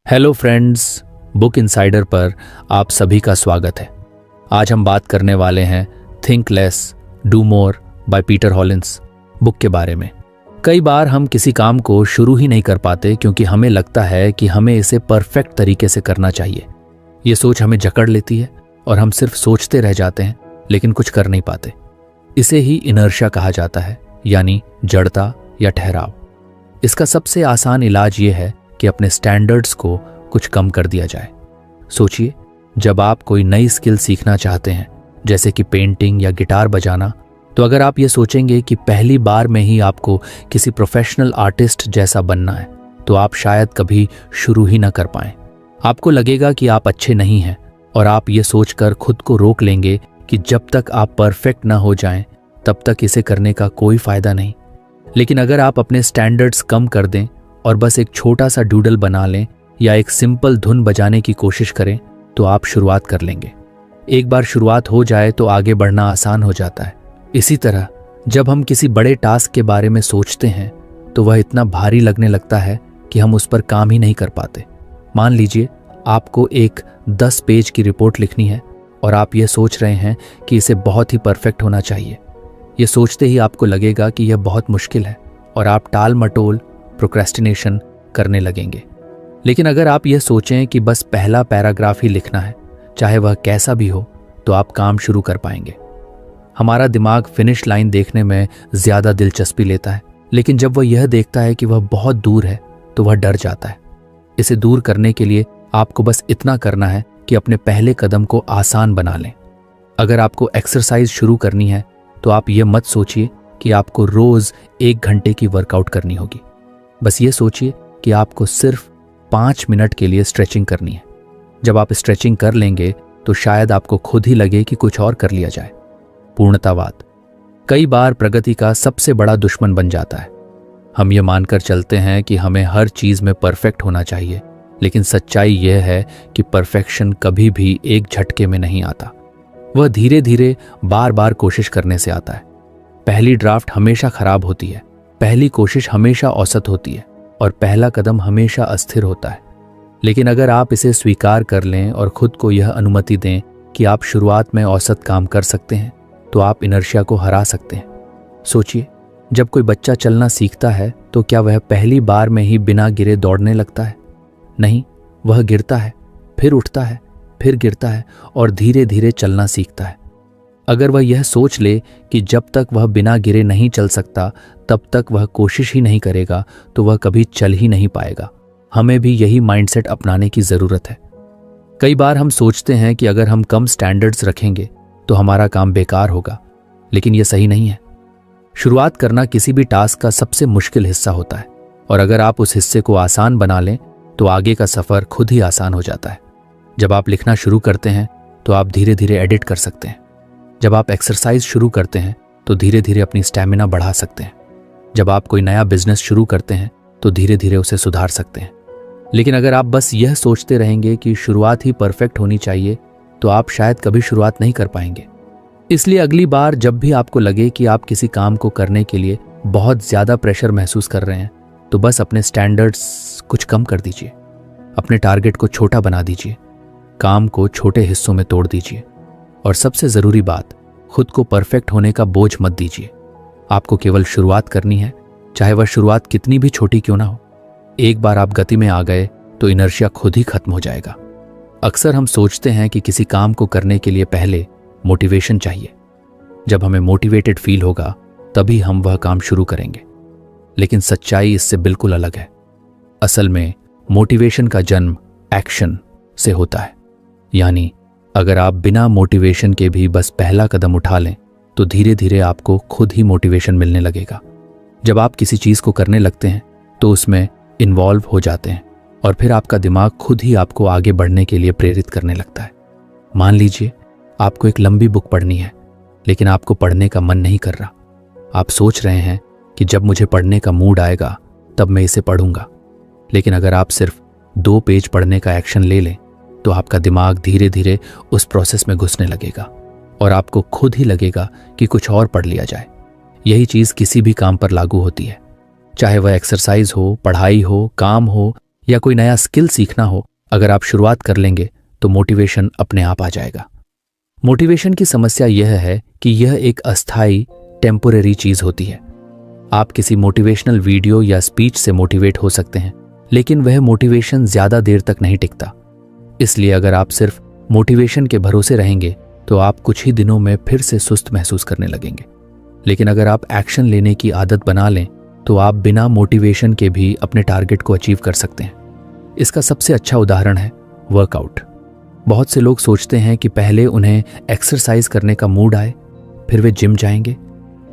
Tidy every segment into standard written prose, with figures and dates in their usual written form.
Hello friends, book insider पर आप सभी का स्वागत है। आज हम बात करने वाले हैं think less do more by Peter Hollins book के बारे में। कई बार हम किसी काम को शुरू ही नहीं कर पाते क्योंकि हमें लगता है कि हमें इसे परफेक्ट तरीके से करना चाहिए। ये सोच हमें जकड़ लेती है और हम सिर्फ सोचते रह जाते हैं लेकिन कुछ कर नहीं पाते। इसे ही इनर्शिया कहा जाता है, यानी जड़ता या ठहराव। इसका सबसे आसान इलाज ये है कि अपने स्टैंडर्ड्स को कुछ कम कर दिया जाए। सोचिए, जब आप कोई नई स्किल सीखना चाहते हैं, जैसे कि पेंटिंग या गिटार बजाना, तो अगर आप ये सोचेंगे कि पहली बार में ही आपको किसी प्रोफेशनल आर्टिस्ट जैसा बनना है, तो आप शायद कभी शुरू ही ना कर पाएं। आपको लगेगा कि आप अच्छे नहीं हैं और आप ये सोचकर खुद को रोक लेंगे कि जब तक आप परफेक्ट ना हो जाएं, तब तक इसे करने का कोई फायदा नहीं। लेकिन अगर आप अपने स्टैंडर्ड्स कम कर दें और बस एक छोटा सा डूडल बना लें या एक सिंपल धुन बजाने की कोशिश करें, तो आप शुरुआत कर लेंगे। एक बार शुरुआत हो जाए तो आगे बढ़ना आसान हो जाता है। इसी तरह जब हम किसी बड़े टास्क के बारे में सोचते हैं तो वह इतना भारी लगने लगता है कि हम उस पर काम ही नहीं कर पाते। मान लीजिए आपको एक 10 पेज की रिपोर्ट लिखनी है और आप ये सोच रहे हैं कि इसे बहुत ही परफेक्ट होना चाहिए। ये सोचते ही आपको लगेगा कि यह बहुत मुश्किल है और आप टाल मटोल प्रोक्रेस्टिनेशन करने लगेंगे। लेकिन अगर आप यह सोचें कि बस पहला पैराग्राफ ही लिखना है, चाहे वह कैसा भी हो, तो आप काम शुरू कर पाएंगे। हमारा दिमाग फिनिश लाइन देखने में ज्यादा दिलचस्पी लेता है, लेकिन जब वह यह देखता है कि वह बहुत दूर है तो वह डर जाता है। इसे दूर करने के लिए आपको बस इतना करना है कि अपने पहले कदम को आसान बना लें। अगर आपको एक्सरसाइज शुरू करनी है तो आप ये मत सोचिए कि आपको रोज 1 घंटे की वर्कआउट करनी होगी। बस ये सोचिए कि आपको सिर्फ 5 मिनट के लिए स्ट्रेचिंग करनी है। जब आप स्ट्रेचिंग कर लेंगे तो शायद आपको खुद ही लगे कि कुछ और कर लिया जाए। पूर्णतावाद कई बार प्रगति का सबसे बड़ा दुश्मन बन जाता है। हम ये मानकर चलते हैं कि हमें हर चीज में परफेक्ट होना चाहिए, लेकिन सच्चाई यह है कि परफेक्शन कभी भी एक झटके में नहीं आता। वह धीरे धीरे बार बार कोशिश करने से आता है। पहली ड्राफ्ट हमेशा खराब होती है, पहली कोशिश हमेशा औसत होती है और पहला कदम हमेशा अस्थिर होता है। लेकिन अगर आप इसे स्वीकार कर लें और खुद को यह अनुमति दें कि आप शुरुआत में औसत काम कर सकते हैं, तो आप इनर्शिया को हरा सकते हैं। सोचिए, जब कोई बच्चा चलना सीखता है तो क्या वह पहली बार में ही बिना गिरे दौड़ने लगता है? नहीं, वह गिरता है, फिर उठता है, फिर गिरता है और धीरे धीरे चलना सीखता है। अगर वह यह सोच ले कि जब तक वह बिना गिरे नहीं चल सकता तब तक वह कोशिश ही नहीं करेगा, तो वह कभी चल ही नहीं पाएगा। हमें भी यही माइंडसेट अपनाने की जरूरत है। कई बार हम सोचते हैं कि अगर हम कम स्टैंडर्ड्स रखेंगे तो हमारा काम बेकार होगा, लेकिन यह सही नहीं है। शुरुआत करना किसी भी टास्क का सबसे मुश्किल हिस्सा होता है और अगर आप उस हिस्से को आसान बना लें तो आगे का सफर खुद ही आसान हो जाता है। जब आप लिखना शुरू करते हैं तो आप धीरे धीरे एडिट कर सकते हैं। जब आप एक्सरसाइज शुरू करते हैं तो धीरे धीरे अपनी स्टैमिना बढ़ा सकते हैं। जब आप कोई नया बिजनेस शुरू करते हैं तो धीरे धीरे उसे सुधार सकते हैं। लेकिन अगर आप बस यह सोचते रहेंगे कि शुरुआत ही परफेक्ट होनी चाहिए, तो आप शायद कभी शुरुआत नहीं कर पाएंगे। इसलिए अगली बार जब भी आपको लगे कि आप किसी काम को करने के लिए बहुत ज्यादा प्रेशर महसूस कर रहे हैं, तो बस अपने स्टैंडर्ड्स कुछ कम कर दीजिए। अपने टारगेट को छोटा बना दीजिए, काम को छोटे हिस्सों में तोड़ दीजिए और सबसे जरूरी बात, खुद को परफेक्ट होने का बोझ मत दीजिए। आपको केवल शुरुआत करनी है, चाहे वह शुरुआत कितनी भी छोटी क्यों ना हो। एक बार आप गति में आ गए तो इनर्शिया खुद ही खत्म हो जाएगा। अक्सर हम सोचते हैं कि किसी काम को करने के लिए पहले मोटिवेशन चाहिए। जब हमें मोटिवेटेड फील होगा तभी हम वह काम शुरू करेंगे, लेकिन सच्चाई इससे बिल्कुल अलग है। असल में मोटिवेशन का जन्म एक्शन से होता है। यानी अगर आप बिना मोटिवेशन के भी बस पहला कदम उठा लें तो धीरे धीरे आपको खुद ही मोटिवेशन मिलने लगेगा। जब आप किसी चीज को करने लगते हैं तो उसमें इन्वॉल्व हो जाते हैं और फिर आपका दिमाग खुद ही आपको आगे बढ़ने के लिए प्रेरित करने लगता है। मान लीजिए आपको एक लंबी बुक पढ़नी है, लेकिन आपको पढ़ने का मन नहीं कर रहा। आप सोच रहे हैं कि जब मुझे पढ़ने का मूड आएगा तब मैं इसे पढ़ूंगा। लेकिन अगर आप सिर्फ 2 पेज पढ़ने का एक्शन ले लें तो आपका दिमाग धीरे धीरे उस प्रोसेस में घुसने लगेगा और आपको खुद ही लगेगा कि कुछ और पढ़ लिया जाए। यही चीज किसी भी काम पर लागू होती है, चाहे वह एक्सरसाइज हो, पढ़ाई हो, काम हो या कोई नया स्किल सीखना हो, अगर आप शुरुआत कर लेंगे तो मोटिवेशन अपने आप आ जाएगा। मोटिवेशन की समस्या यह है कि यह एक अस्थायी टेम्पोरेरी चीज होती है। आप किसी मोटिवेशनल वीडियो या स्पीच से मोटिवेट हो सकते हैं, लेकिन वह मोटिवेशन ज्यादा देर तक नहीं टिकता। इसलिए अगर आप सिर्फ मोटिवेशन के भरोसे रहेंगे तो आप कुछ ही दिनों में फिर से सुस्त महसूस करने लगेंगे। लेकिन अगर आप एक्शन लेने की आदत बना लें तो आप बिना मोटिवेशन के भी अपने टारगेट को अचीव कर सकते हैं। इसका सबसे अच्छा उदाहरण है वर्कआउट। बहुत से लोग सोचते हैं कि पहले उन्हें एक्सरसाइज करने का मूड आए, फिर वे जिम जाएंगे।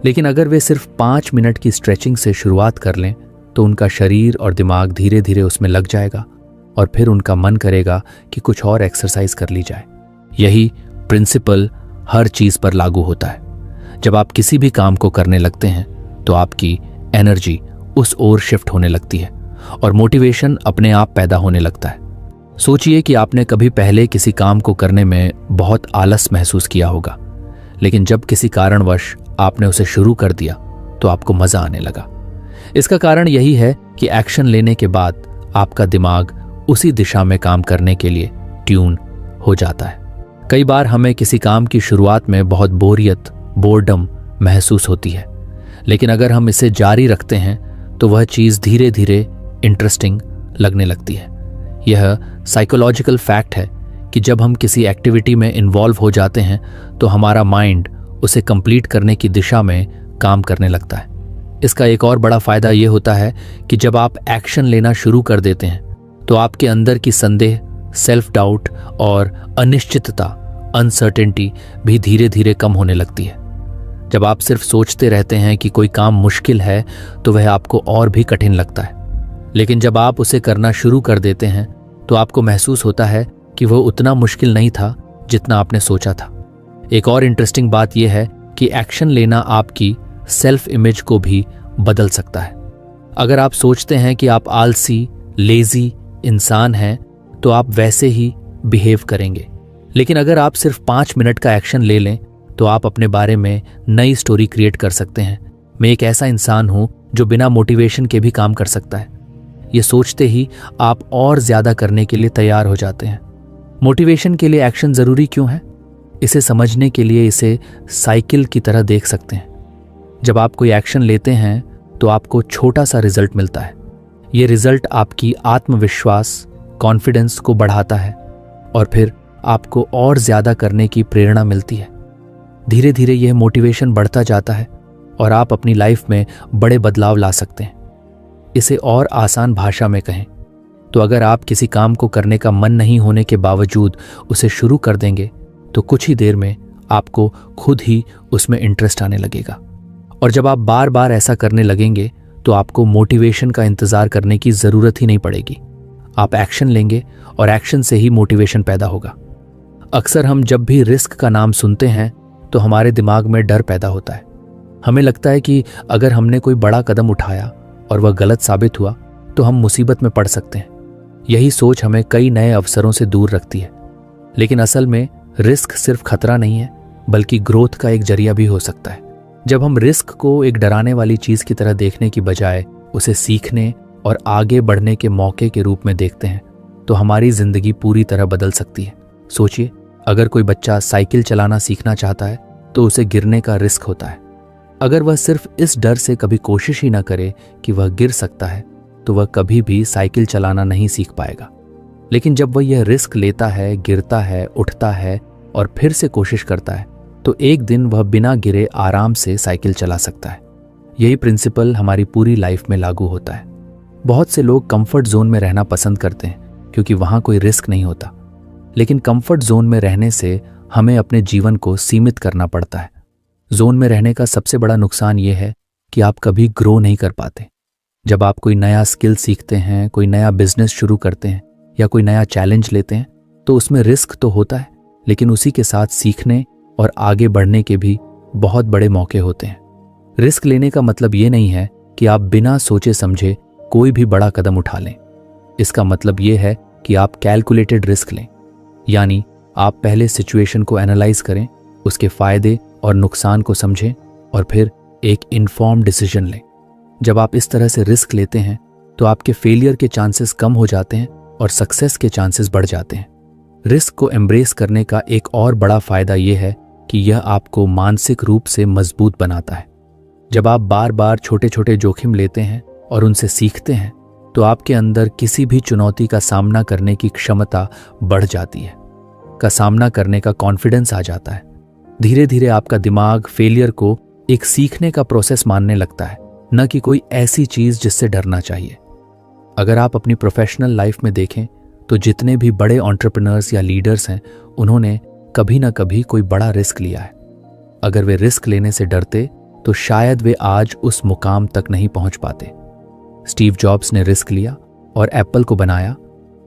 लेकिन अगर वे सिर्फ 5 मिनट की स्ट्रेचिंग से शुरुआत कर लें तो उनका शरीर और दिमाग धीरे धीरे उसमें लग जाएगा और फिर उनका मन करेगा कि कुछ और एक्सरसाइज कर ली जाए। यही प्रिंसिपल हर चीज पर लागू होता है। जब आप किसी भी काम को करने लगते हैं तो आपकी एनर्जी उस ओर शिफ्ट होने लगती है और मोटिवेशन अपने आप पैदा होने लगता है। सोचिए कि आपने कभी पहले किसी काम को करने में बहुत आलस महसूस किया होगा, लेकिन जब किसी कारणवश आपने उसे शुरू कर दिया तो आपको मजा आने लगा। इसका कारण यही है कि एक्शन लेने के बाद आपका दिमाग उसी दिशा में काम करने के लिए ट्यून हो जाता है। कई बार हमें किसी काम की शुरुआत में बहुत बोर्डम महसूस होती है, लेकिन अगर हम इसे जारी रखते हैं तो वह चीज धीरे धीरे इंटरेस्टिंग लगने लगती है। यह साइकोलॉजिकल फैक्ट है कि जब हम किसी एक्टिविटी में इन्वॉल्व हो जाते हैं तो हमारा माइंड उसे कंप्लीट करने की दिशा में काम करने लगता है। इसका एक और बड़ा फायदा यह होता है कि जब आप एक्शन लेना शुरू कर देते हैं तो आपके अंदर की संदेह, सेल्फ डाउट और अनिश्चितता, अनसर्टेनिटी भी धीरे धीरे कम होने लगती है। जब आप सिर्फ सोचते रहते हैं कि कोई काम मुश्किल है तो वह आपको और भी कठिन लगता है, लेकिन जब आप उसे करना शुरू कर देते हैं तो आपको महसूस होता है कि वह उतना मुश्किल नहीं था जितना आपने सोचा था। एक और इंटरेस्टिंग बात यह है कि एक्शन लेना आपकी सेल्फ इमेज को भी बदल सकता है। अगर आप सोचते हैं कि आप आलसी, लेजी इंसान हैं तो आप वैसे ही बिहेव करेंगे। लेकिन अगर आप सिर्फ 5 मिनट का एक्शन ले लें तो आप अपने बारे में नई स्टोरी क्रिएट कर सकते हैं। मैं एक ऐसा इंसान हूं जो बिना मोटिवेशन के भी काम कर सकता है। ये सोचते ही आप और ज्यादा करने के लिए तैयार हो जाते हैं। मोटिवेशन के लिए एक्शन जरूरी क्यों है? इसे समझने के लिए इसे साइकिल की तरह देख सकते हैं। जब आप कोई एक्शन लेते हैं तो आपको छोटा सा रिजल्ट मिलता है। ये रिजल्ट आपकी आत्मविश्वास, कॉन्फिडेंस को बढ़ाता है और फिर आपको और ज्यादा करने की प्रेरणा मिलती है। धीरे धीरे यह मोटिवेशन बढ़ता जाता है और आप अपनी लाइफ में बड़े बदलाव ला सकते हैं। इसे और आसान भाषा में कहें तो अगर आप किसी काम को करने का मन नहीं होने के बावजूद उसे शुरू कर देंगे तो कुछ ही देर में आपको खुद ही उसमें इंटरेस्ट आने लगेगा। और जब आप बार बार ऐसा करने लगेंगे तो आपको मोटिवेशन का इंतजार करने की जरूरत ही नहीं पड़ेगी। आप एक्शन लेंगे और एक्शन से ही मोटिवेशन पैदा होगा। अक्सर हम जब भी रिस्क का नाम सुनते हैं तो हमारे दिमाग में डर पैदा होता है। हमें लगता है कि अगर हमने कोई बड़ा कदम उठाया और वह गलत साबित हुआ तो हम मुसीबत में पड़ सकते हैं। यही सोच हमें कई नए अवसरों से दूर रखती है। लेकिन असल में रिस्क सिर्फ खतरा नहीं है, बल्कि ग्रोथ का एक जरिया भी हो सकता है। जब हम रिस्क को एक डराने वाली चीज की तरह देखने की बजाय उसे सीखने और आगे बढ़ने के मौके के रूप में देखते हैं तो हमारी जिंदगी पूरी तरह बदल सकती है। सोचिए, अगर कोई बच्चा साइकिल चलाना सीखना चाहता है तो उसे गिरने का रिस्क होता है। अगर वह सिर्फ इस डर से कभी कोशिश ही ना करे कि वह गिर सकता है तो वह कभी भी साइकिल चलाना नहीं सीख पाएगा। लेकिन जब वह यह रिस्क लेता है, गिरता है, उठता है और फिर से कोशिश करता है तो एक दिन वह बिना गिरे आराम से साइकिल चला सकता है। यही प्रिंसिपल हमारी पूरी लाइफ में लागू होता है। बहुत से लोग कंफर्ट जोन में रहना पसंद करते हैं क्योंकि वहां कोई रिस्क नहीं होता। लेकिन कंफर्ट जोन में रहने से हमें अपने जीवन को सीमित करना पड़ता है। जोन में रहने का सबसे बड़ा नुकसान यह है कि आप कभी ग्रो नहीं कर पाते। जब आप कोई नया स्किल सीखते हैं, कोई नया बिजनेस शुरू करते हैं या कोई नया चैलेंज लेते हैं तो उसमें रिस्क तो होता है, लेकिन उसी के साथ सीखने और आगे बढ़ने के भी बहुत बड़े मौके होते हैं। रिस्क लेने का मतलब ये नहीं है कि आप बिना सोचे समझे कोई भी बड़ा कदम उठा लें। इसका मतलब ये है कि आप कैलकुलेटेड रिस्क लें, यानी आप पहले सिचुएशन को एनालाइज करें, उसके फायदे और नुकसान को समझें और फिर एक इन्फॉर्म्ड डिसीजन लें। जब आप इस तरह से रिस्क लेते हैं तो आपके फेलियर के चांसेस कम हो जाते हैं और सक्सेस के चांसेस बढ़ जाते हैं। रिस्क को एम्ब्रेस करने का एक और बड़ा फायदा यह है कि यह आपको मानसिक रूप से मजबूत बनाता है। जब आप बार बार छोटे छोटे जोखिम लेते हैं और उनसे सीखते हैं तो आपके अंदर किसी भी चुनौती का सामना करने की क्षमता बढ़ जाती है, का सामना करने का कॉन्फिडेंस आ जाता है। धीरे धीरे आपका दिमाग फेलियर को एक सीखने का प्रोसेस मानने लगता है, न कि कोई ऐसी चीज जिससे डरना चाहिए। अगर आप अपनी प्रोफेशनल लाइफ में देखें तो जितने भी बड़े एंटरप्रेन्योर्स या लीडर्स हैं, उन्होंने कभी ना कभी कोई बड़ा रिस्क लिया है। अगर वे रिस्क लेने से डरते तो शायद वे आज उस मुकाम तक नहीं पहुंच पाते। स्टीव जॉब्स ने रिस्क लिया और एप्पल को बनाया।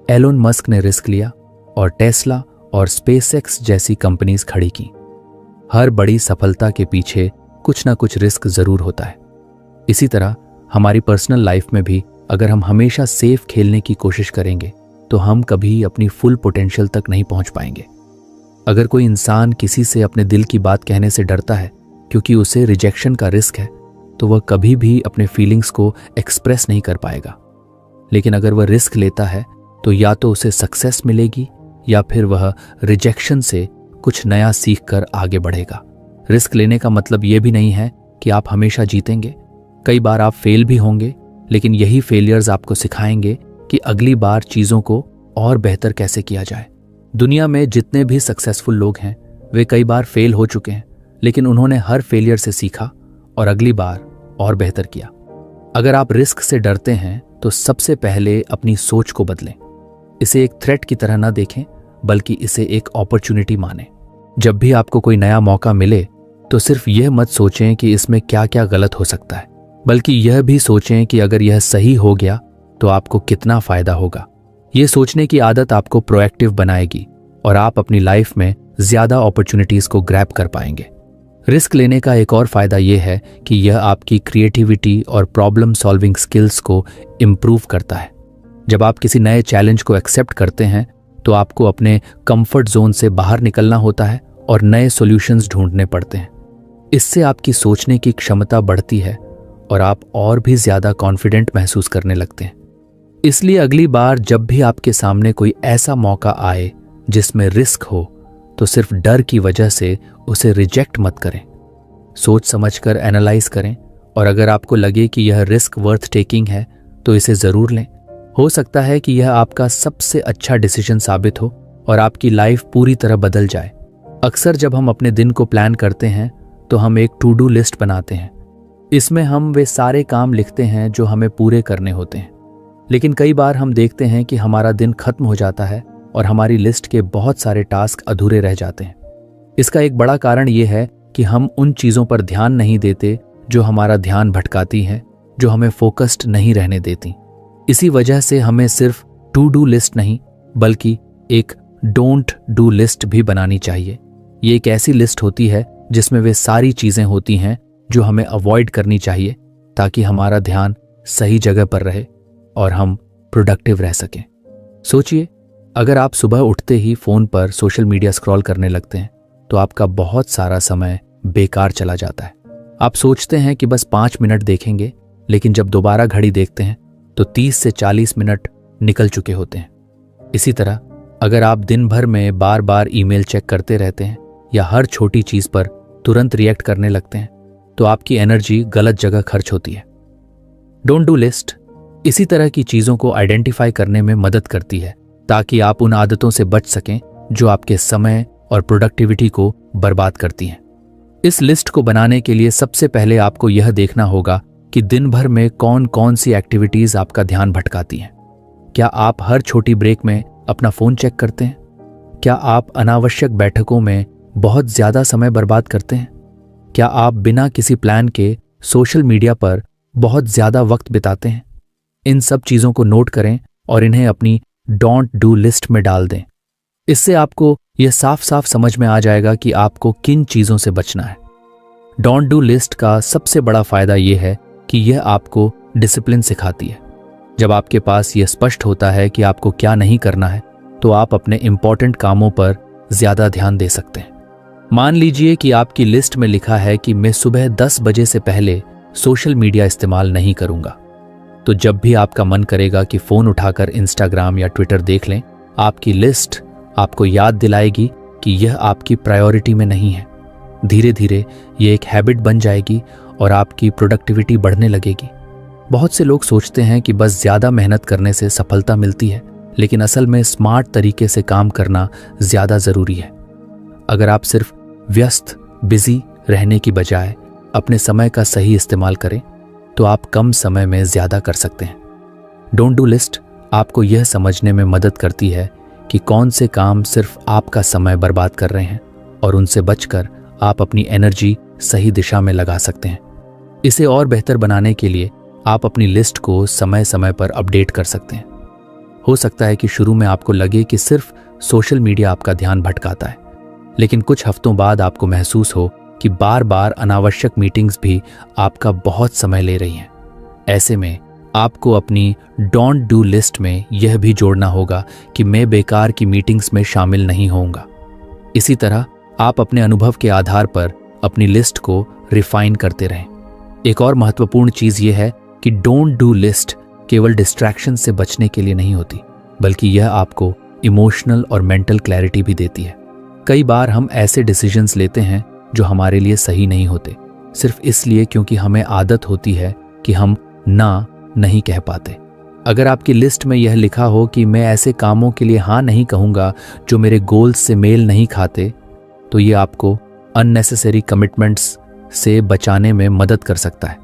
एलोन मस्क ने रिस्क लिया और टेस्ला और स्पेसएक्स जैसी कंपनीज खड़ी की। हर बड़ी सफलता के पीछे कुछ ना कुछ रिस्क जरूर होता है। इसी तरह हमारी पर्सनल लाइफ में भी अगर हम हमेशा सेफ खेलने की कोशिश करेंगे तो हम कभी अपनी फुल पोटेंशियल तक नहीं पहुंच पाएंगे। अगर कोई इंसान किसी से अपने दिल की बात कहने से डरता है क्योंकि उसे रिजेक्शन का रिस्क है, तो वह कभी भी अपने फीलिंग्स को एक्सप्रेस नहीं कर पाएगा। लेकिन अगर वह रिस्क लेता है तो या तो उसे सक्सेस मिलेगी या फिर वह रिजेक्शन से कुछ नया सीख कर आगे बढ़ेगा। रिस्क लेने का मतलब यह भी नहीं है कि आप हमेशा जीतेंगे। कई बार आप फेल भी होंगे, लेकिन यही फेलियर्स आपको सिखाएंगे कि अगली बार चीजों को और बेहतर कैसे किया जाए। दुनिया में जितने भी सक्सेसफुल लोग हैं वे कई बार फेल हो चुके हैं, लेकिन उन्होंने हर फेलियर से सीखा और अगली बार और बेहतर किया। अगर आप रिस्क से डरते हैं तो सबसे पहले अपनी सोच को बदलें। इसे एक थ्रेट की तरह ना देखें, बल्कि इसे एक अपॉर्चुनिटी मानें। जब भी आपको कोई नया मौका मिले तो सिर्फ यह मत सोचें कि इसमें क्या क्या गलत हो सकता है, बल्कि यह भी सोचें कि अगर यह सही हो गया तो आपको कितना फायदा होगा। यह सोचने की आदत आपको प्रोएक्टिव बनाएगी और आप अपनी लाइफ में ज्यादा अपॉर्चुनिटीज को ग्रैब कर पाएंगे। रिस्क लेने का एक और फायदा यह है कि यह आपकी क्रिएटिविटी और प्रॉब्लम सॉल्विंग स्किल्स को इम्प्रूव करता है। जब आप किसी नए चैलेंज को एक्सेप्ट करते हैं तो आपको अपने कंफर्ट जोन से बाहर निकलना होता है और नए सॉल्यूशंस ढूंढने पड़ते हैं। इससे आपकी सोचने की क्षमता बढ़ती है और आप और भी ज्यादा कॉन्फिडेंट महसूस करने लगते हैं। इसलिए अगली बार जब भी आपके सामने कोई ऐसा मौका आए जिसमें रिस्क हो तो सिर्फ डर की वजह से उसे रिजेक्ट मत करें। सोच समझकर एनालाइज करें और अगर आपको लगे कि यह रिस्क वर्थ टेकिंग है तो इसे जरूर लें। हो सकता है कि यह आपका सबसे अच्छा डिसीजन साबित हो और आपकी लाइफ पूरी तरह बदल जाए। अक्सर जब हम अपने दिन को प्लान करते हैं तो हम एक टू डू लिस्ट बनाते हैं। इसमें हम वे सारे काम लिखते हैं जो हमें पूरे करने होते हैं। लेकिन कई बार हम देखते हैं कि हमारा दिन खत्म हो जाता है और हमारी लिस्ट के बहुत सारे टास्क अधूरे रह जाते हैं। इसका एक बड़ा कारण यह है कि हम उन चीज़ों पर ध्यान नहीं देते जो हमारा ध्यान भटकाती हैं, जो हमें फोकस्ड नहीं रहने देती। इसी वजह से हमें सिर्फ टू डू लिस्ट नहीं बल्कि एक डोंट डू लिस्ट भी बनानी चाहिए। ये एक ऐसी लिस्ट होती है जिसमें वे सारी चीज़ें होती हैं जो हमें अवॉइड करनी चाहिए ताकि हमारा ध्यान सही जगह पर रहे और हम प्रोडक्टिव रह सकें। सोचिए, अगर आप सुबह उठते ही फ़ोन पर सोशल मीडिया स्क्रॉल करने लगते हैं तो आपका बहुत सारा समय बेकार चला जाता है। आप सोचते हैं कि बस 5 मिनट देखेंगे, लेकिन जब दोबारा घड़ी देखते हैं तो 30 से 40 मिनट निकल चुके होते हैं। इसी तरह अगर आप दिन भर में बार बार ईमेल चेक करते रहते हैं या हर छोटी चीज़ पर तुरंत रिएक्ट करने लगते हैं तो आपकी एनर्जी गलत जगह खर्च होती है। डोंट डू लिस्ट इसी तरह की चीज़ों को आइडेंटिफाई करने में मदद करती है ताकि आप उन आदतों से बच सकें जो आपके समय और प्रोडक्टिविटी को बर्बाद करती हैं। इस लिस्ट को बनाने के लिए सबसे पहले आपको यह देखना होगा कि दिन भर में कौन कौन सी एक्टिविटीज आपका ध्यान भटकाती हैं। क्या आप हर छोटी ब्रेक में अपना फोन चेक करते हैं? क्या आप अनावश्यक बैठकों में बहुत ज्यादा समय बर्बाद करते हैं? क्या आप बिना किसी प्लान के सोशल मीडिया पर बहुत ज्यादा वक्त बिताते हैं? इन सब चीजों को नोट करें और इन्हें अपनी डोंट डू लिस्ट में डाल दें। इससे आपको यह साफ साफ समझ में आ जाएगा कि आपको किन चीजों से बचना है। डोंट डू लिस्ट का सबसे बड़ा फायदा यह है कि यह आपको डिसिप्लिन सिखाती है। जब आपके पास यह स्पष्ट होता है कि आपको क्या नहीं करना है तो आप अपने इंपॉर्टेंट कामों पर ज्यादा ध्यान दे सकते हैं। मान लीजिए कि आपकी लिस्ट में लिखा है कि मैं सुबह 10 बजे से पहले सोशल मीडिया इस्तेमाल नहीं करूंगा। तो जब भी आपका मन करेगा कि फ़ोन उठाकर इंस्टाग्राम या ट्विटर देख लें, आपकी लिस्ट आपको याद दिलाएगी कि यह आपकी प्रायोरिटी में नहीं है। धीरे धीरे ये एक हैबिट बन जाएगी और आपकी प्रोडक्टिविटी बढ़ने लगेगी। बहुत से लोग सोचते हैं कि बस ज़्यादा मेहनत करने से सफलता मिलती है, लेकिन असल में स्मार्ट तरीके से काम करना ज़्यादा ज़रूरी है। अगर आप सिर्फ व्यस्त बिजी रहने की बजाय अपने समय का सही इस्तेमाल करें तो आप कम समय में ज़्यादा कर सकते हैं। डोंट डू लिस्ट आपको यह समझने में मदद करती है कि कौन से काम सिर्फ आपका समय बर्बाद कर रहे हैं और उनसे बचकर आप अपनी एनर्जी सही दिशा में लगा सकते हैं। इसे और बेहतर बनाने के लिए आप अपनी लिस्ट को समय समय पर अपडेट कर सकते हैं। हो सकता है कि शुरू में आपको लगे कि सिर्फ सोशल मीडिया आपका ध्यान भटकाता है, लेकिन कुछ हफ्तों बाद आपको महसूस हो कि बार बार अनावश्यक मीटिंग्स भी आपका बहुत समय ले रही हैं। ऐसे में आपको अपनी डोंट डू लिस्ट में यह भी जोड़ना होगा कि मैं बेकार की मीटिंग्स में शामिल नहीं होऊंगा। इसी तरह आप अपने अनुभव के आधार पर अपनी लिस्ट को रिफाइन करते रहें। एक और महत्वपूर्ण चीज़ यह है कि डोंट डू लिस्ट केवल डिस्ट्रैक्शन से बचने के लिए नहीं होती, बल्कि यह आपको इमोशनल और मेंटल क्लैरिटी भी देती है। कई बार हम ऐसे डिसीजंस लेते हैं जो हमारे लिए सही नहीं होते, सिर्फ इसलिए क्योंकि हमें आदत होती है कि हम ना नहीं कह पाते। अगर आपकी लिस्ट में यह लिखा हो कि मैं ऐसे कामों के लिए हाँ नहीं कहूँगा जो मेरे गोल्स से मेल नहीं खाते, तो ये आपको अननेसेसरी कमिटमेंट्स से बचाने में मदद कर सकता है।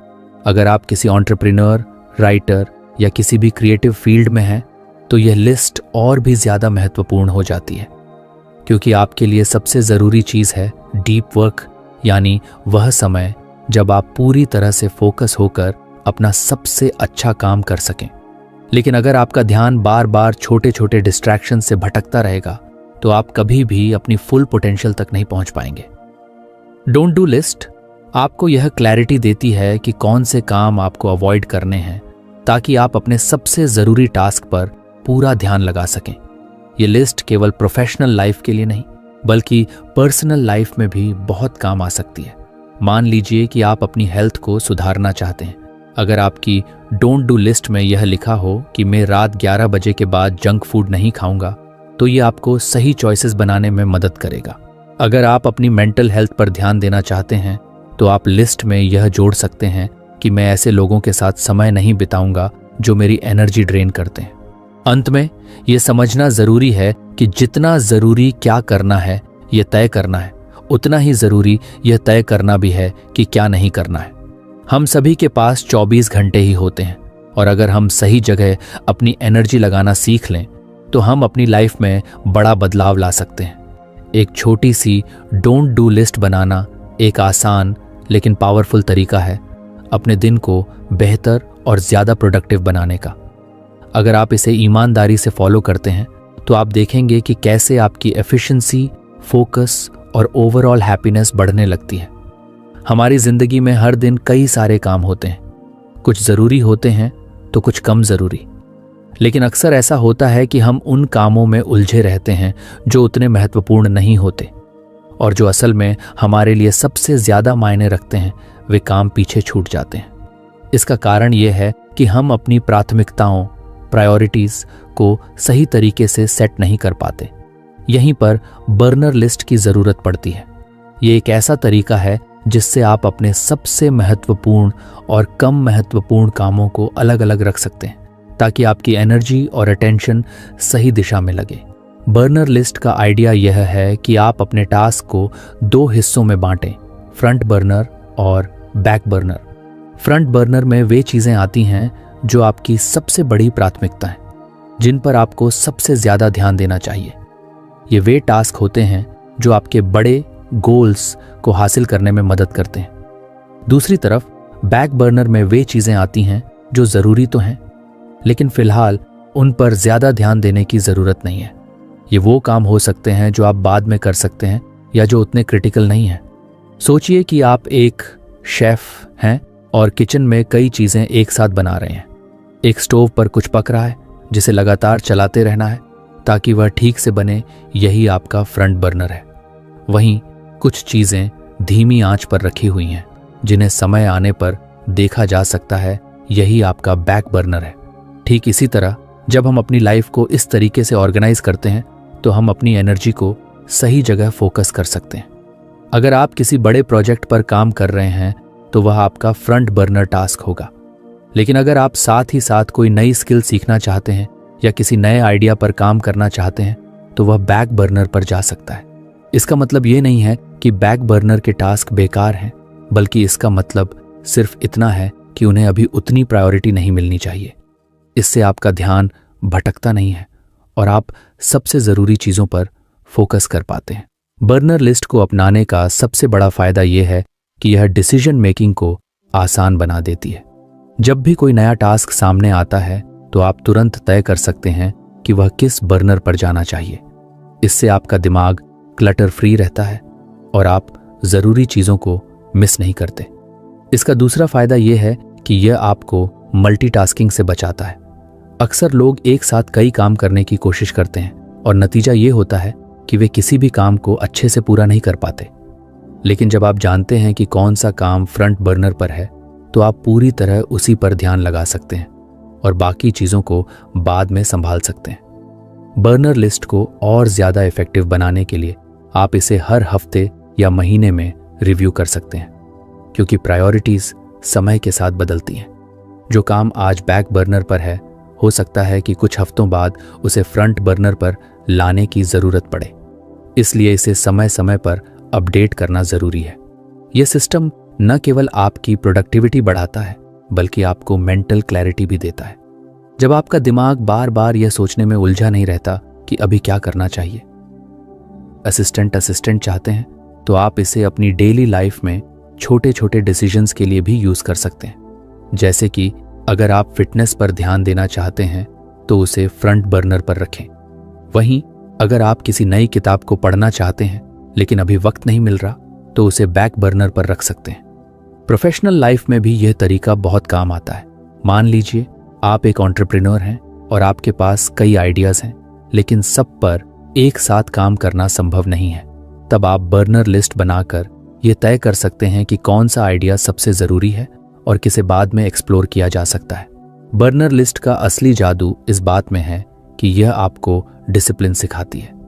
अगर आप किसी एंटरप्रेन्योर, राइटर या किसी भी क्रिएटिव फील्ड में हैं, तो यह लिस्ट और भी ज़्यादा महत्वपूर्ण हो जाती है, क्योंकि आपके लिए सबसे ज़रूरी चीज़ है डीप वर्क, यानी वह समय जब आप पूरी तरह से फोकस होकर अपना सबसे अच्छा काम कर सकें। लेकिन अगर आपका ध्यान बार बार छोटे छोटे डिस्ट्रैक्शन से भटकता रहेगा, तो आप कभी भी अपनी फुल पोटेंशियल तक नहीं पहुंच पाएंगे। डोंट डू लिस्ट आपको यह क्लैरिटी देती है कि कौन से काम आपको अवॉइड करने हैं, ताकि आप अपने सबसे ज़रूरी टास्क पर पूरा ध्यान लगा सकें। ये लिस्ट केवल प्रोफेशनल लाइफ के लिए नहीं, बल्कि पर्सनल लाइफ में भी बहुत काम आ सकती है। मान लीजिए कि आप अपनी हेल्थ को सुधारना चाहते हैं। अगर आपकी डोंट डू लिस्ट में यह लिखा हो कि मैं रात 11 बजे के बाद जंक फूड नहीं खाऊंगा, तो ये आपको सही चॉइसेस बनाने में मदद करेगा। अगर आप अपनी मेंटल हेल्थ पर ध्यान देना चाहते हैं, तो आप लिस्ट में यह जोड़ सकते हैं कि मैं ऐसे लोगों के साथ समय नहीं बिताऊंगा जो मेरी एनर्जी ड्रेन करते हैं। अंत में यह समझना जरूरी है कि जितना जरूरी क्या करना है यह तय करना है, उतना ही जरूरी यह तय करना भी है कि क्या नहीं करना है। हम सभी के पास 24 घंटे ही होते हैं, और अगर हम सही जगह अपनी एनर्जी लगाना सीख लें, तो हम अपनी लाइफ में बड़ा बदलाव ला सकते हैं। एक छोटी सी डोंट डू लिस्ट बनाना एक आसान लेकिन पावरफुल तरीका है अपने दिन को बेहतर और ज़्यादा प्रोडक्टिव बनाने का। अगर आप इसे ईमानदारी से फॉलो करते हैं, तो आप देखेंगे कि कैसे आपकी एफिशिएंसी, फोकस और ओवरऑल हैप्पीनेस बढ़ने लगती है। हमारी ज़िंदगी में हर दिन कई सारे काम होते हैं, कुछ ज़रूरी होते हैं तो कुछ कम ज़रूरी, लेकिन अक्सर ऐसा होता है कि हम उन कामों में उलझे रहते हैं जो उतने महत्वपूर्ण नहीं होते, और जो असल में हमारे लिए सबसे ज़्यादा मायने रखते हैं वे काम पीछे छूट जाते हैं। इसका कारण ये है कि हम अपनी प्राथमिकताओं, प्रायोरिटीज़ को सही तरीके से सेट नहीं कर पाते। यहीं पर बर्नर लिस्ट की ज़रूरत पड़ती है। ये एक ऐसा तरीका है जिससे आप अपने सबसे महत्वपूर्ण और कम महत्वपूर्ण कामों को अलग अलग रख सकते हैं, ताकि आपकी एनर्जी और अटेंशन सही दिशा में लगे। बर्नर लिस्ट का आइडिया यह है कि आप अपने टास्क को 2 हिस्सों में बांटें, फ्रंट बर्नर और बैक बर्नर। फ्रंट बर्नर में वे चीज़ें आती हैं जो आपकी सबसे बड़ी प्राथमिकता है, जिन पर आपको सबसे ज़्यादा ध्यान देना चाहिए। ये वे टास्क होते हैं जो आपके बड़े गोल्स को हासिल करने में मदद करते हैं। दूसरी तरफ बैक बर्नर में वे चीज़ें आती हैं जो ज़रूरी तो हैं, लेकिन फ़िलहाल उन पर ज़्यादा ध्यान देने की ज़रूरत नहीं है। ये वो काम हो सकते हैं जो आप बाद में कर सकते हैं या जो उतने क्रिटिकल नहीं हैं। सोचिए कि आप एक शेफ़ हैं और किचन में कई चीज़ें एक साथ बना रहे हैं। एक स्टोव पर कुछ पक रहा है जिसे लगातार चलाते रहना है ताकि वह ठीक से बने, यही आपका फ्रंट बर्नर है। वहीं कुछ चीज़ें धीमी आंच पर रखी हुई हैं जिन्हें समय आने पर देखा जा सकता है यही आपका बैक बर्नर है। ठीक इसी तरह जब हम अपनी लाइफ को इस तरीके से ऑर्गेनाइज करते हैं तो हम अपनी एनर्जी को सही जगह फोकस कर सकते हैं। अगर आप किसी बड़े प्रोजेक्ट पर काम कर रहे हैं तो वह आपका फ्रंट बर्नर टास्क होगा। लेकिन अगर आप साथ ही साथ कोई नई स्किल सीखना चाहते हैं या किसी नए आइडिया पर काम करना चाहते हैं तो वह बैक बर्नर पर जा सकता है। इसका मतलब ये नहीं है कि बैक बर्नर के टास्क बेकार हैं, बल्कि इसका मतलब सिर्फ इतना है कि उन्हें अभी उतनी प्रायोरिटी नहीं मिलनी चाहिए। इससे आपका ध्यान भटकता नहीं है और आप सबसे ज़रूरी चीज़ों पर फोकस कर पाते हैं। बर्नर लिस्ट को अपनाने का सबसे बड़ा फायदा यह है कि यह डिसीजन मेकिंग को आसान बना देती है। जब भी कोई नया टास्क सामने आता है तो आप तुरंत तय कर सकते हैं कि वह किस बर्नर पर जाना चाहिए। इससे आपका दिमाग क्लटर फ्री रहता है और आप ज़रूरी चीज़ों को मिस नहीं करते। इसका दूसरा फायदा यह है कि यह आपको मल्टीटास्किंग से बचाता है। अक्सर लोग एक साथ कई काम करने की कोशिश करते हैं और नतीजा ये होता है कि वे किसी भी काम को अच्छे से पूरा नहीं कर पाते। लेकिन जब आप जानते हैं कि कौन सा काम फ्रंट बर्नर पर है तो आप पूरी तरह उसी पर ध्यान लगा सकते हैं और बाकी चीज़ों को बाद में संभाल सकते हैं। बर्नर लिस्ट को और ज़्यादा इफेक्टिव बनाने के लिए आप इसे हर हफ्ते या महीने में रिव्यू कर सकते हैं, क्योंकि प्रायोरिटीज़ समय के साथ बदलती हैं। जो काम आज बैक बर्नर पर है हो सकता है कि कुछ हफ्तों बाद उसे फ्रंट बर्नर पर लाने की ज़रूरत पड़े। इसलिए इसे समय समय पर अपडेट करना ज़रूरी है। यह सिस्टम न केवल आपकी प्रोडक्टिविटी बढ़ाता है बल्कि आपको मेंटल क्लैरिटी भी देता है। जब आपका दिमाग बार बार यह सोचने में उलझा नहीं रहता कि अभी क्या करना चाहिए। असिस्टेंट चाहते हैं तो आप इसे अपनी डेली लाइफ में छोटे छोटे डिसीजंस के लिए भी यूज़ कर सकते हैं। जैसे कि अगर आप फिटनेस पर ध्यान देना चाहते हैं तो उसे फ्रंट बर्नर पर रखें। वहीं अगर आप किसी नई किताब को पढ़ना चाहते हैं लेकिन अभी वक्त नहीं मिल रहा तो उसे बैक बर्नर पर रख सकते हैं। प्रोफेशनल लाइफ में भी यह तरीका बहुत काम आता है। मान लीजिए आप एक एंटरप्रेन्योर हैं और आपके पास कई आइडियाज़ हैं, लेकिन सब पर एक साथ काम करना संभव नहीं है। तब आप बर्नर लिस्ट बनाकर यह तय कर सकते हैं कि कौन सा आइडिया सबसे ज़रूरी है और किसे बाद में एक्सप्लोर किया जा सकता है। बर्नर लिस्ट का असली जादू इस बात में है कि यह आपको डिसिप्लिन सिखाती है।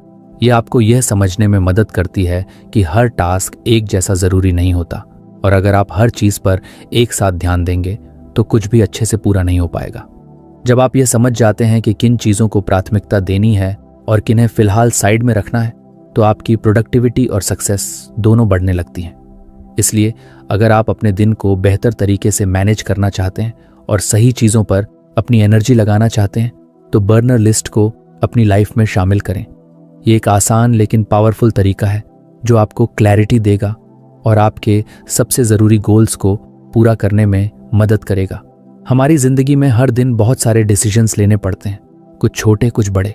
यह आपको यह समझने में मदद करती है कि हर टास्क एक जैसा ज़रूरी नहीं होता और अगर आप हर चीज़ पर एक साथ ध्यान देंगे तो कुछ भी अच्छे से पूरा नहीं हो पाएगा। जब आप यह समझ जाते हैं कि किन चीज़ों को प्राथमिकता देनी है और किन्हें फिलहाल साइड में रखना है तो आपकी प्रोडक्टिविटी और सक्सेस दोनों बढ़ने लगती हैं। इसलिए अगर आप अपने दिन को बेहतर तरीके से मैनेज करना चाहते हैं और सही चीज़ों पर अपनी एनर्जी लगाना चाहते हैं तो बर्नर लिस्ट को अपनी लाइफ में शामिल करें। ये एक आसान लेकिन पावरफुल तरीका है जो आपको क्लैरिटी देगा और आपके सबसे ज़रूरी गोल्स को पूरा करने में मदद करेगा। हमारी ज़िंदगी में हर दिन बहुत सारे डिसीजंस लेने पड़ते हैं, कुछ छोटे कुछ बड़े।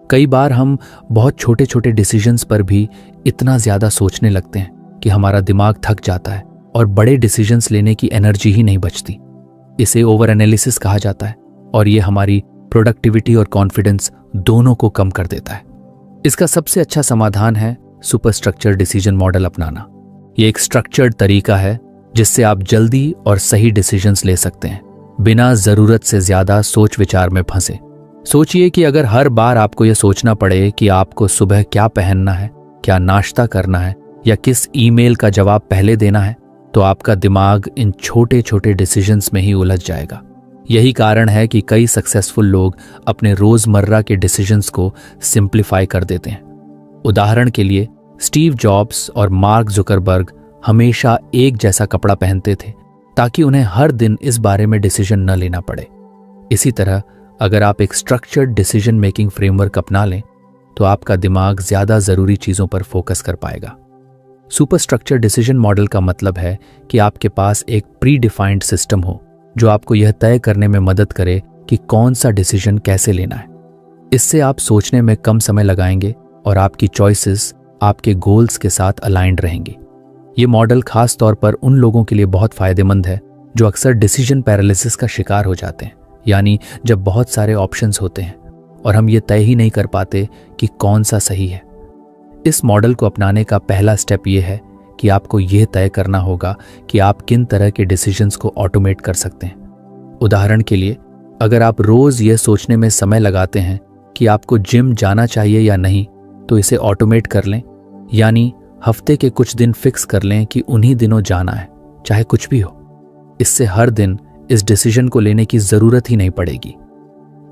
कई बार हम बहुत छोटे छोटे डिसीजंस पर भी इतना ज़्यादा सोचने लगते हैं कि हमारा दिमाग थक जाता है और बड़े डिसीजंस लेने की एनर्जी ही नहीं बचती। इसे ओवर एनालिसिस कहा जाता है और ये हमारी प्रोडक्टिविटी और कॉन्फिडेंस दोनों को कम कर देता है। इसका सबसे अच्छा समाधान है सुपर स्ट्रक्चर डिसीजन मॉडल अपनाना। ये एक स्ट्रक्चर्ड तरीका है जिससे आप जल्दी और सही डिसीजंस ले सकते हैं बिना ज़रूरत से ज़्यादा सोच विचार में फंसे। सोचिए कि अगर हर बार आपको यह सोचना पड़े कि आपको सुबह क्या पहनना है, क्या नाश्ता करना है या किस ईमेल का जवाब पहले देना है, तो आपका दिमाग इन छोटे छोटे डिसीजंस में ही उलझ जाएगा। यही कारण है कि कई सक्सेसफुल लोग अपने रोज़मर्रा के डिसीजंस को सिंप्लीफाई कर देते हैं। उदाहरण के लिए स्टीव जॉब्स और मार्क जुकरबर्ग हमेशा एक जैसा कपड़ा पहनते थे ताकि उन्हें हर दिन इस बारे में डिसीजन न लेना पड़े। इसी तरह अगर आप एक स्ट्रक्चर्ड डिसीजन मेकिंग फ्रेमवर्क अपना लें तो आपका दिमाग ज़्यादा ज़रूरी चीज़ों पर फोकस कर पाएगा। सुपर स्ट्रक्चर डिसीजन मॉडल का मतलब है कि आपके पास एक प्री डिफाइंड सिस्टम हो जो आपको यह तय करने में मदद करे कि कौन सा डिसीजन कैसे लेना है। इससे आप सोचने में कम समय लगाएंगे और आपकी चॉइसेस आपके गोल्स के साथ अलाइंड रहेंगी। ये मॉडल खास तौर पर उन लोगों के लिए बहुत फायदेमंद है जो अक्सर डिसीजन पैरालिसिस का शिकार हो जाते हैं, यानी जब बहुत सारे ऑप्शंस होते हैं और हम ये तय ही नहीं कर पाते कि कौन सा सही है। इस मॉडल को अपनाने का पहला स्टेप ये है कि आपको यह तय करना होगा कि आप किन तरह के डिसीजंस को ऑटोमेट कर सकते हैं। उदाहरण के लिए, अगर आप रोज यह सोचने में समय लगाते हैं कि आपको जिम जाना चाहिए या नहीं, तो इसे ऑटोमेट कर लें, यानी हफ्ते के कुछ दिन फिक्स कर लें कि उन्हीं दिनों जाना है, चाहे कुछ भी हो। इससे हर दिन इस डिसीजन को लेने की जरूरत ही नहीं पड़ेगी।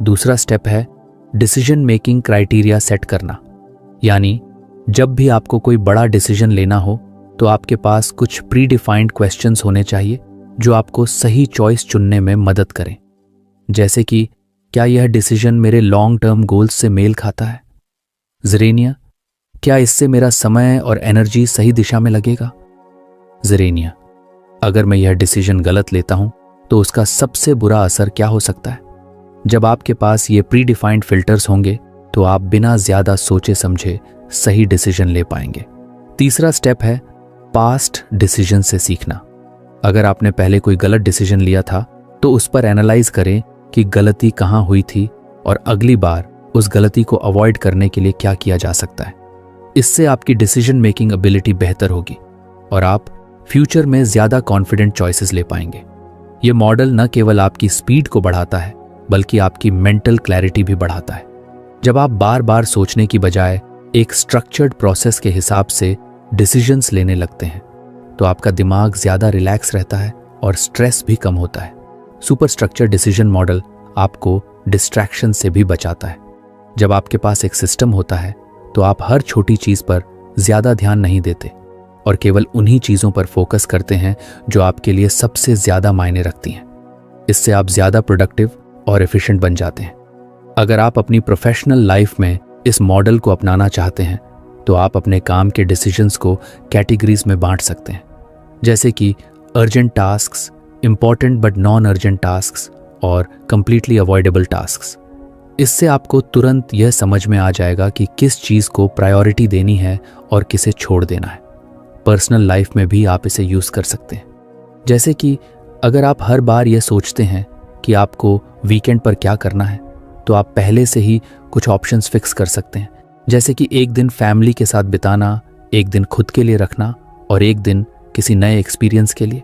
दूसरा स्टेप है डिसीजन मेकिंग क्राइटेरिया सेट करना, यानी जब भी आपको कोई बड़ा डिसीजन लेना हो तो आपके पास कुछ प्री डिफाइंड क्वेश्चंस होने चाहिए जो आपको सही चॉइस चुनने में मदद करें। जैसे कि क्या यह डिसीजन मेरे लॉन्ग टर्म गोल्स से मेल खाता है? ज़ेरेनिया, क्या इससे मेरा समय और एनर्जी सही दिशा में लगेगा? ज़ेरेनिया, अगर मैं यह डिसीजन गलत लेता हूं तो उसका सबसे बुरा असर क्या हो सकता है? जब आपके पास ये प्री डिफाइंड फिल्टर्स होंगे तो आप बिना ज्यादा सोचे समझे सही डिसीजन ले पाएंगे। तीसरा स्टेप है पास्ट डिसीजन से सीखना। अगर आपने पहले कोई गलत डिसीजन लिया था तो उस पर एनालाइज करें कि गलती कहाँ हुई थी और अगली बार उस गलती को अवॉइड करने के लिए क्या किया जा सकता है। इससे आपकी डिसीजन मेकिंग एबिलिटी बेहतर होगी और आप फ्यूचर में ज्यादा कॉन्फिडेंट चॉइसेस ले पाएंगे। ये मॉडल न केवल आपकी स्पीड को बढ़ाता है बल्कि आपकी मेंटल क्लैरिटी भी बढ़ाता है। जब आप बार बार सोचने की बजाय एक स्ट्रक्चर्ड प्रोसेस के हिसाब से डिसीजंस लेने लगते हैं तो आपका दिमाग ज्यादा रिलैक्स रहता है और स्ट्रेस भी कम होता है। सुपर स्ट्रक्चर डिसीजन मॉडल आपको डिस्ट्रैक्शन से भी बचाता है। जब आपके पास एक सिस्टम होता है तो आप हर छोटी चीज पर ज्यादा ध्यान नहीं देते और केवल उन्हीं चीजों पर फोकस करते हैं जो आपके लिए सबसे ज्यादा मायने रखती हैं। इससे आप ज्यादा प्रोडक्टिव और एफिशिएंट बन जाते हैं। अगर आप अपनी प्रोफेशनल लाइफ में इस मॉडल को अपनाना चाहते हैं तो आप अपने काम के डिसीजंस को कैटेगरीज में बांट सकते हैं, जैसे कि urgent tasks, important but non urgent tasks और कंप्लीटली अवॉइडेबल टास्क्स। इससे आपको तुरंत यह समझ में आ जाएगा कि किस चीज को प्रायोरिटी देनी है और किसे छोड़ देना है। पर्सनल लाइफ में भी आप इसे यूज कर सकते हैं, जैसे कि अगर आप हर बार यह सोचते हैं कि आपको वीकेंड पर क्या करना है तो आप पहले से ही कुछ ऑप्शंस फिक्स कर सकते हैं, जैसे कि एक दिन फैमिली के साथ बिताना, एक दिन खुद के लिए रखना और एक दिन किसी नए एक्सपीरियंस के लिए।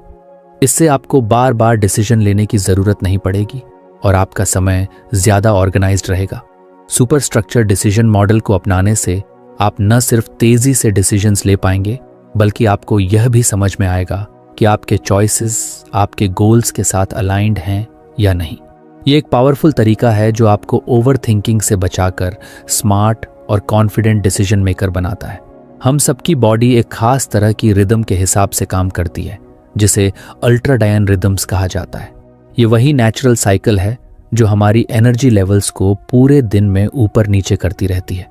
इससे आपको बार बार डिसीजन लेने की जरूरत नहीं पड़ेगी और आपका समय ज्यादा ऑर्गेनाइज्ड रहेगा। सुपर स्ट्रक्चर डिसीजन मॉडल को अपनाने से आप न सिर्फ तेजी से डिसीजंस ले पाएंगे बल्कि आपको यह भी समझ में आएगा कि आपके चॉइसेस आपके गोल्स के साथ अलाइंड हैं या नहीं। ये एक पावरफुल तरीका है जो आपको ओवर थिंकिंग से बचाकर स्मार्ट और कॉन्फिडेंट डिसीजन मेकर बनाता है। हम सबकी बॉडी एक खास तरह की रिदम के हिसाब से काम करती है जिसे अल्ट्राडायन रिदम्स कहा जाता है। ये वही नेचुरल साइकिल है जो हमारी एनर्जी लेवल्स को पूरे दिन में ऊपर नीचे करती रहती है।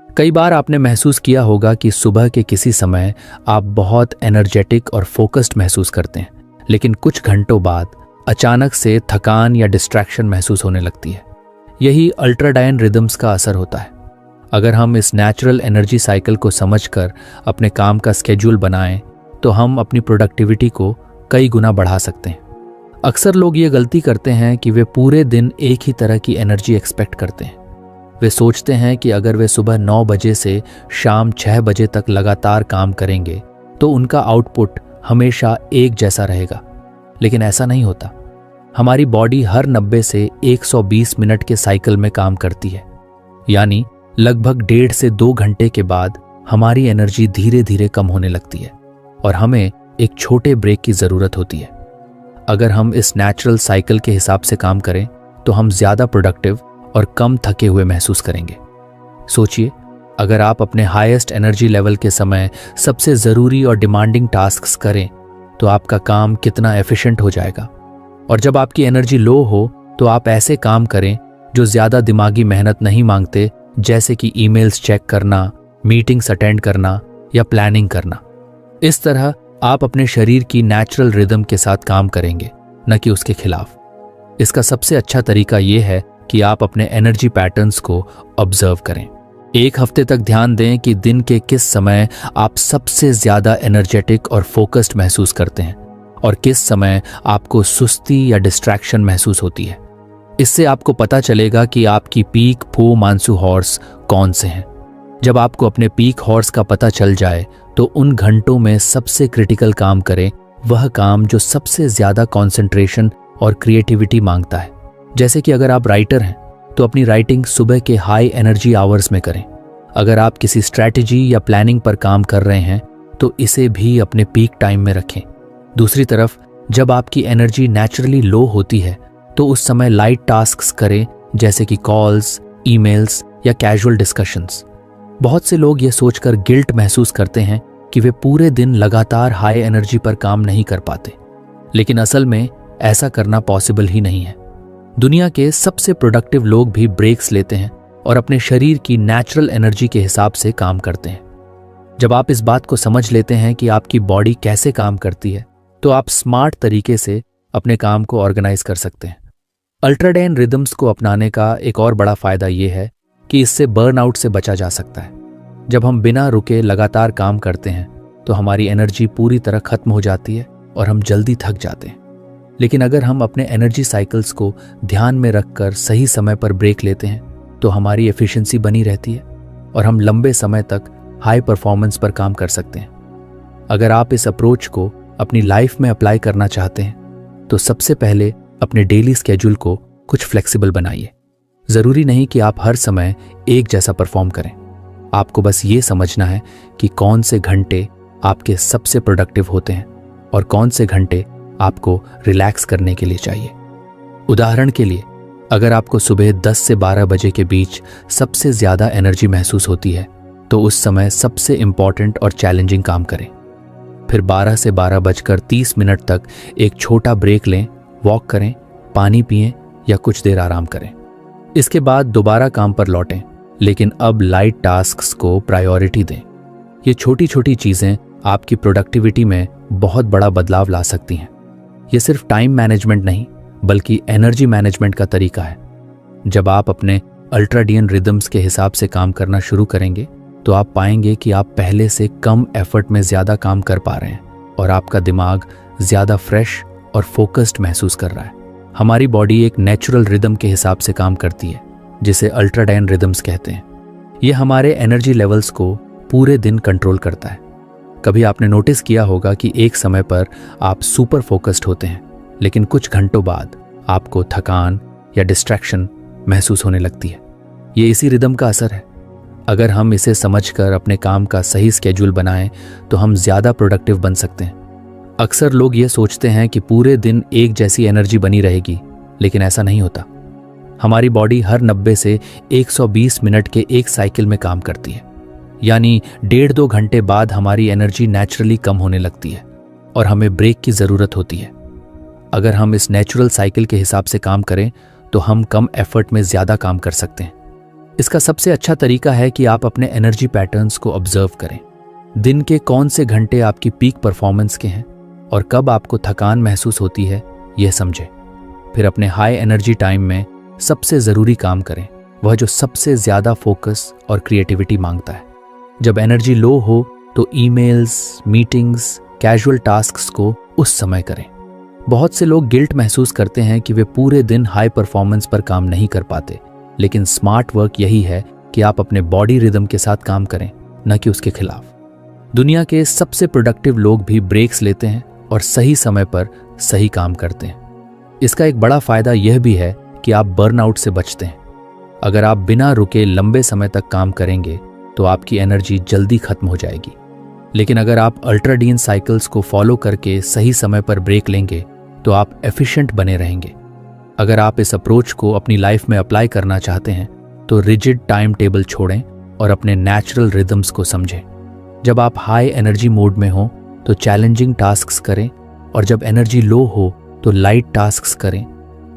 कई बार आपने महसूस किया होगा कि सुबह के किसी समय आप बहुत एनर्जेटिक और फोकस्ड महसूस करते हैं, लेकिन कुछ घंटों बाद अचानक से थकान या डिस्ट्रैक्शन महसूस होने लगती है। यही अल्ट्राडायन रिदम्स का असर होता है। अगर हम इस नेचुरल एनर्जी साइकिल को समझकर अपने काम का स्केड्यूल बनाएं तो हम अपनी प्रोडक्टिविटी को कई गुना बढ़ा सकते हैं। अक्सर लोग ये गलती करते हैं कि वे पूरे दिन एक ही तरह की एनर्जी एक्सपेक्ट करते हैं। वे सोचते हैं कि अगर वे सुबह 9 बजे से शाम 6 बजे तक लगातार काम करेंगे तो उनका आउटपुट हमेशा एक जैसा रहेगा, लेकिन ऐसा नहीं होता। हमारी बॉडी हर 90 से 120 मिनट के साइकिल में काम करती है, यानी लगभग 1.5 से 2 घंटे के बाद हमारी एनर्जी धीरे धीरे कम होने लगती है और हमें एक छोटे ब्रेक की जरूरत होती है। अगर हम इस नेचुरल साइकिल के हिसाब से काम करें तो हम ज्यादा प्रोडक्टिव और कम थके हुए महसूस करेंगे। सोचिए, अगर आप अपने हाईएस्ट एनर्जी लेवल के समय सबसे जरूरी और डिमांडिंग टास्क्स करें तो आपका काम कितना एफिशिएंट हो जाएगा। और जब आपकी एनर्जी लो हो तो आप ऐसे काम करें जो ज्यादा दिमागी मेहनत नहीं मांगते, जैसे कि ईमेल्स चेक करना, मीटिंग्स अटेंड करना या प्लानिंग करना। इस तरह आप अपने शरीर की नेचुरल रिदम के साथ काम करेंगे, न कि उसके खिलाफ। इसका सबसे अच्छा तरीका यह है कि आप अपने एनर्जी पैटर्न्स को ऑब्जर्व करें। एक हफ्ते तक ध्यान दें कि दिन के किस समय आप सबसे ज्यादा एनर्जेटिक और फोकस्ड महसूस करते हैं और किस समय आपको सुस्ती या डिस्ट्रैक्शन महसूस होती है। इससे आपको पता चलेगा कि आपकी पीक फू मानसू हॉर्स कौन से हैं। जब आपको अपने पीक हॉर्स का पता चल जाए तो उन घंटों में सबसे क्रिटिकल काम करें, वह काम जो सबसे ज्यादा कंसंट्रेशन और क्रिएटिविटी मांगता है। जैसे कि अगर आप राइटर हैं तो अपनी राइटिंग सुबह के हाई एनर्जी आवर्स में करें। अगर आप किसी स्ट्रैटेजी या प्लानिंग पर काम कर रहे हैं तो इसे भी अपने पीक टाइम में रखें। दूसरी तरफ जब आपकी एनर्जी नेचुरली लो होती है तो उस समय लाइट टास्क्स करें, जैसे कि कॉल्स, ईमेल्स या कैजुअल डिस्कशंस। बहुत से लोग ये सोचकर गिल्ट महसूस करते हैं कि वे पूरे दिन लगातार हाई एनर्जी पर काम नहीं कर पाते, लेकिन असल में ऐसा करना पॉसिबल ही नहीं है। दुनिया के सबसे प्रोडक्टिव लोग भी ब्रेक्स लेते हैं और अपने शरीर की नेचुरल एनर्जी के हिसाब से काम करते हैं। जब आप इस बात को समझ लेते हैं कि आपकी बॉडी कैसे काम करती है तो आप स्मार्ट तरीके से अपने काम को ऑर्गेनाइज कर सकते हैं। अल्ट्राडाइन रिदम्स को अपनाने का एक और बड़ा फायदा यह है कि इससे बर्नआउट से बचा जा सकता है। जब हम बिना रुके लगातार काम करते हैं तो हमारी एनर्जी पूरी तरह खत्म हो जाती है और हम जल्दी थक जाते हैं। लेकिन अगर हम अपने एनर्जी साइकिल्स को ध्यान में रखकर सही समय पर ब्रेक लेते हैं तो हमारी एफिशिएंसी बनी रहती है और हम लंबे समय तक हाई परफॉर्मेंस पर काम कर सकते हैं। अगर आप इस अप्रोच को अपनी लाइफ में अप्लाई करना चाहते हैं तो सबसे पहले अपने डेली स्केड्यूल को कुछ फ्लेक्सिबल बनाइए। जरूरी नहीं कि आप हर समय एक जैसा परफॉर्म करें। आपको बस ये समझना है कि कौन से घंटे आपके सबसे प्रोडक्टिव होते हैं और कौन से घंटे आपको रिलैक्स करने के लिए चाहिए। उदाहरण के लिए, अगर आपको सुबह 10 से 12 बजे के बीच सबसे ज्यादा एनर्जी महसूस होती है तो उस समय सबसे इंपॉर्टेंट और चैलेंजिंग काम करें। फिर 12 से 12:30 तक एक छोटा ब्रेक लें, वॉक करें, पानी पिएं या कुछ देर आराम करें। इसके बाद दोबारा काम पर लौटें, लेकिन अब लाइट टास्क्स को प्रायोरिटी दें। ये छोटी छोटी चीजें आपकी प्रोडक्टिविटी में बहुत बड़ा बदलाव ला सकती हैं। ये सिर्फ टाइम मैनेजमेंट नहीं बल्कि एनर्जी मैनेजमेंट का तरीका है। जब आप अपने अल्ट्राडियन रिदम्स के हिसाब से काम करना शुरू करेंगे तो आप पाएंगे कि आप पहले से कम एफर्ट में ज्यादा काम कर पा रहे हैं और आपका दिमाग ज्यादा फ्रेश और फोकस्ड महसूस कर रहा है। हमारी बॉडी एक नेचुरल रिदम के हिसाब से काम करती है जिसे अल्ट्राडाइन रिदम्स कहते हैं। यह हमारे एनर्जी लेवल्स को पूरे दिन कंट्रोल करता है। कभी आपने नोटिस किया होगा कि एक समय पर आप सुपर फोकस्ड होते हैं, लेकिन कुछ घंटों बाद आपको थकान या डिस्ट्रैक्शन महसूस होने लगती है। ये इसी रिदम का असर है। अगर हम इसे समझकर अपने काम का सही स्केड्यूल बनाएं तो हम ज्यादा प्रोडक्टिव बन सकते हैं। अक्सर लोग ये सोचते हैं कि पूरे दिन एक जैसी एनर्जी बनी रहेगी, लेकिन ऐसा नहीं होता। हमारी बॉडी हर 90 से 120 मिनट के एक साइकिल में काम करती है, यानी 1.5-2 घंटे बाद हमारी एनर्जी नेचुरली कम होने लगती है और हमें ब्रेक की जरूरत होती है। अगर हम इस नेचुरल साइकिल के हिसाब से काम करें तो हम कम एफर्ट में ज्यादा काम कर सकते हैं। इसका सबसे अच्छा तरीका है कि आप अपने एनर्जी पैटर्न्स को ऑब्जर्व करें। दिन के कौन से घंटे आपकी पीक परफॉर्मेंस के हैं और कब आपको थकान महसूस होती है, यह समझें। फिर अपने हाई एनर्जी टाइम में सबसे जरूरी काम करें, वह जो सबसे ज्यादा फोकस और क्रिएटिविटी मांगता है। जब एनर्जी लो हो तो ईमेल्स, मीटिंग्स, कैजुअल टास्क्स को उस समय करें। बहुत से लोग गिल्ट महसूस करते हैं कि वे पूरे दिन हाई परफॉर्मेंस पर काम नहीं कर पाते, लेकिन स्मार्ट वर्क यही है कि आप अपने बॉडी रिदम के साथ काम करें, न कि उसके खिलाफ। दुनिया के सबसे प्रोडक्टिव लोग भी ब्रेक्स लेते हैं और सही समय पर सही काम करते हैं। इसका एक बड़ा फायदा यह भी है कि आप बर्नआउट से बचते हैं। अगर आप बिना रुके लंबे समय तक काम करेंगे तो आपकी एनर्जी जल्दी खत्म हो जाएगी, लेकिन अगर आप अल्ट्राडीन साइकिल्स को फॉलो करके सही समय पर ब्रेक लेंगे तो आप एफिशिएंट बने रहेंगे। अगर आप इस अप्रोच को अपनी लाइफ में अप्लाई करना चाहते हैं तो रिजिड टाइम टेबल छोड़ें और अपने नेचुरल रिदम्स को समझें। जब आप हाई एनर्जी मोड में हो तो चैलेंजिंग टास्क्स करें और जब एनर्जी लो हो तो लाइट टास्क्स करें।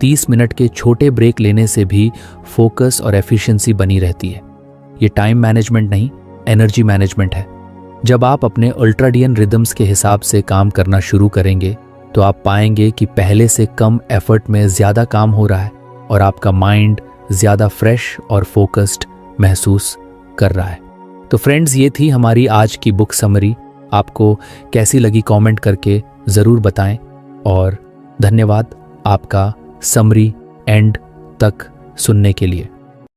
30 मिनट के छोटे ब्रेक लेने से भी फोकस और एफिशिएंसी बनी रहती है। ये टाइम मैनेजमेंट नहीं, एनर्जी मैनेजमेंट है। जब आप अपने अल्ट्राडियन रिदम्स के हिसाब से काम करना शुरू करेंगे तो आप पाएंगे कि पहले से कम एफर्ट में ज्यादा काम हो रहा है और आपका माइंड ज्यादा फ्रेश और फोकस्ड महसूस कर रहा है। तो फ्रेंड्स, ये थी हमारी आज की बुक समरी। आपको कैसी लगी कमेंट करके जरूर बताएं और धन्यवाद आपका समरी एंड तक सुनने के लिए।